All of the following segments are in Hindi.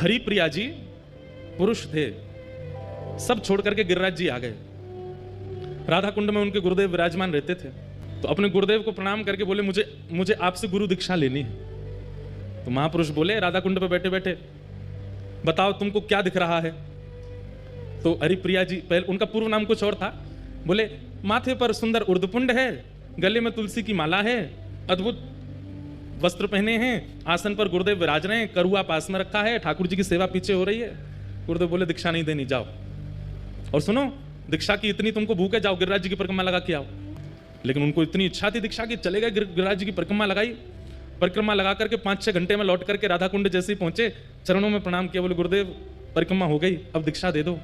हरिप्रिया जी पुरुष थे, सब छोड़ करके गिरिराज जी आ गए। राधा कुंड में उनके गुरुदेव विराजमान रहते थे, तो अपने गुरुदेव को प्रणाम करके बोले मुझे आपसे गुरु दीक्षा लेनी है। तो महापुरुष बोले राधा कुंड पे बैठे बैठे, बताओ तुमको क्या दिख रहा है? तो हरिप्रिया जी, पहले उनका पूर्व नाम कुछ और था, बोले माथे पर सुंदर उर्दपुंड है, गले में तुलसी की माला है, अद्भुत वस्त्र पहने हैं, आसन पर गुरुदेव विराज रहे हैं, करुआ पास में रखा है, ठाकुर जी की सेवा पीछे हो रही है। गुरुदेव बोले दीक्षा नहीं देनी, जाओ। और सुनो, दीक्षा की इतनी तुमको भूख है, जाओ गिरिराज जी की परिक्रमा लगा के आओ। लेकिन उनको इतनी इच्छा थी दीक्षा की, चले गए गिरिराज जी की परिक्रमा लगाई। परिक्रमा लगा करके 5-6 घंटे में लौट करके राधा कुंड जैसे ही पहुंचे, चरणों में प्रणाम किया, बोले गुरुदेव परिक्रमा हो गई, अब दीक्षा दे दो।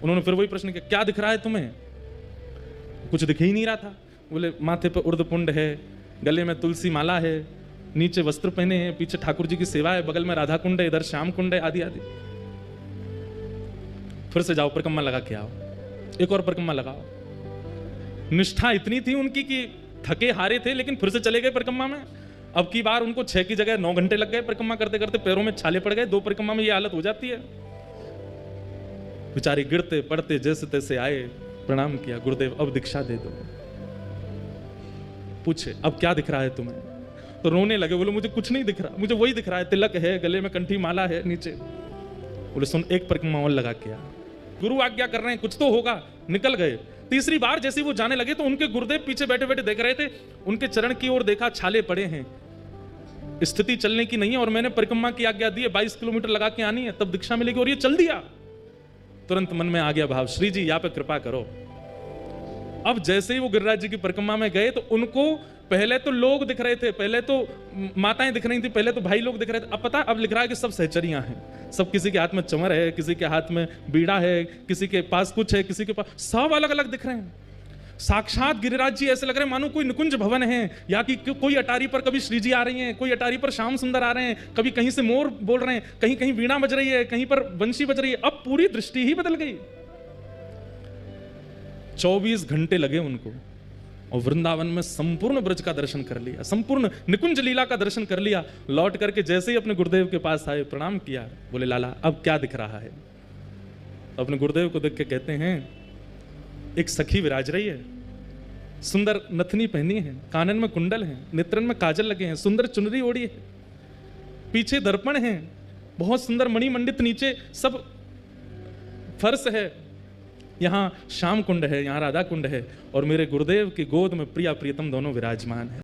उन्होंने फिर वही प्रश्न किया, क्या दिख रहा है तुम्हें? कुछ दिख ही नहीं रहा था। बोले माथे पर उर्दपुंड है, गले में तुलसी माला है, नीचे वस्त्र पहने हैं, पीछे ठाकुर जी की सेवा है, बगल में राधा कुंड है, इधर श्याम कुंड है, आदि आदि। फिर से जाओ परिक्रमा लगा के आओ, एक और परिक्रमा लगाओ। निष्ठा इतनी थी उनकी कि थके हारे थे, लेकिन फिर से चले गए परिक्रमा में। अब की बार उनको 6 की जगह 9 घंटे लग गए परिक्रमा करते करते, पैरों में छाले पड़ गए। 2 परिक्रमा में ये हालत हो जाती है। बेचारे गिरते पड़ते जैसे तैसे आए, प्रणाम किया, गुरुदेव अब दीक्षा दे दो। पूछे अब क्या दिख रहा है तुम्हें? तो रोने लगे, बोले मुझे कुछ नहीं दिख रहा, मुझे वही दिख रहा है, तिलक है, गले में कंठी माला है नीचे। बोले सुन, एक परिक्रमा और लगा के आ, गुरु आज्ञा कर रहे हैं, कुछ तो होगा। निकल गए। तीसरी बार जैसे वो जाने लगे तो उनके गुरुदेव पीछे बैठे बैठे देख रहे थे, उनके चरण की ओर देखा, छाले पड़े हैं, स्थिति चलने की नहीं है, और मैंने परिक्रमा की आज्ञा दी है, 22 किलोमीटर लगा के आनी है, तब दीक्षा मिलेगी, और ये चल दिया। तुरंत मन में आ गया भाव, श्री जी यहाँ पे कृपा करो। अब जैसे ही वो गिरिराज जी की परिक्रमा में गए तो उनको पहले तो लोग दिख रहे थे, पहले तो माताएं दिख रही थी, पहले तो भाई लोग दिख रहे थे। अब पता, अब लिख रहा है कि सब सहचरियां हैं, सब किसी के हाथ में चमर है, किसी के हाथ में बीड़ा है, किसी के पास कुछ है, किसी के पास, सब अलग अलग दिख रहे हैं। साक्षात गिरिराज जी ऐसे लग रहे हैं मानो कोई निकुंज भवन है, या कि कोई अटारी पर कभी श्री जी आ रही हैं, कोई अटारी पर श्याम सुंदर आ रहे हैं, कभी कहीं से मोर बोल रहे हैं, कहीं कहीं वीणा बज रही है, कहीं पर बंशी बज रही है। अब पूरी दृष्टि ही बदल गई। 24 घंटे लगे उनको, और वृंदावन में संपूर्ण ब्रज का दर्शन कर लिया, संपूर्ण निकुंज लीला का दर्शन कर लिया। लौट करके जैसे ही अपने गुरुदेव के पास आए, प्रणाम किया, बोले लाला अब क्या दिख रहा है? अपने गुरुदेव को देख के कहते हैं, एक सखी विराज रही है, सुंदर नथनी पहनी है, कानन में कुंडल है, नेत्रन में काजल लगे हैं, सुंदर चुनरी ओढ़ी है, पीछे दर्पण है, बहुत सुंदर मणिमंडित नीचे सब फर्श है, यहाँ श्याम कुंड है, यहाँ राधा कुंड है, और मेरे गुरुदेव की गोद में प्रिया प्रियतम दोनों विराजमान है।